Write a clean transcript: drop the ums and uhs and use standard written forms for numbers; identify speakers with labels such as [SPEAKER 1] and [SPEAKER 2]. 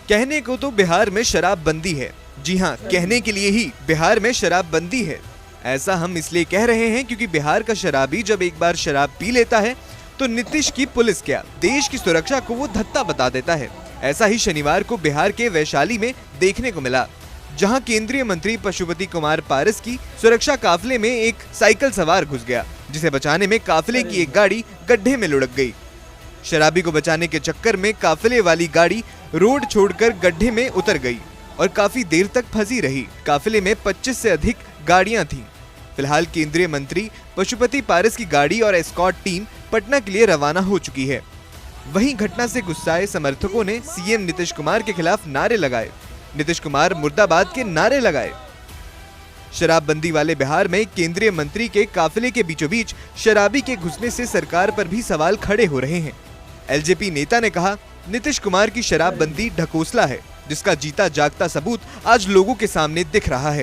[SPEAKER 1] कहने को तो बिहार में शराब बंदी है। जी हाँ, कहने के लिए ही बिहार में शराब बंदी है। ऐसा हम इसलिए कह रहे हैं क्योंकि बिहार का शराबी जब एक बार शराब पी लेता है तो नीतीश की पुलिस क्या, देश की सुरक्षा को वो धत्ता बता देता है। ऐसा ही शनिवार को बिहार के वैशाली में देखने को मिला, जहां केंद्रीय मंत्री पशुपति कुमार पारस की सुरक्षा काफिले में एक साइकिल सवार घुस गया, जिसे बचाने में काफिले की एक गाड़ी गड्ढे में लुढ़क गई। शराबी को बचाने के चक्कर में काफिले वाली गाड़ी रोड छोड़कर गड्ढे में उतर गई और काफी देर तक फंसी रही। काफिले में 25 से अधिक गाड़ियां थीं। फिलहाल केंद्रीय मंत्री पशुपति पारस की गाड़ी और एस्कॉर्ट टीम पटना के लिए रवाना हो चुकी है। वहीं घटना से गुस्साए समर्थकों ने सीएम नीतीश कुमार के खिलाफ नारे लगाए। नीतीश कुमार मुर्दाबाद के नारे लगाए। शराबबंदी वाले बिहार में केंद्रीय मंत्री के काफिले के बीचों बीच शराबी के घुसने से सरकार पर भी सवाल खड़े हो रहे हैं। एलजेपी नेता ने कहा, नीतीश कुमार की शराबबंदी ढकोसला है, जिसका जीता जागता सबूत आज लोगों के सामने दिख रहा है।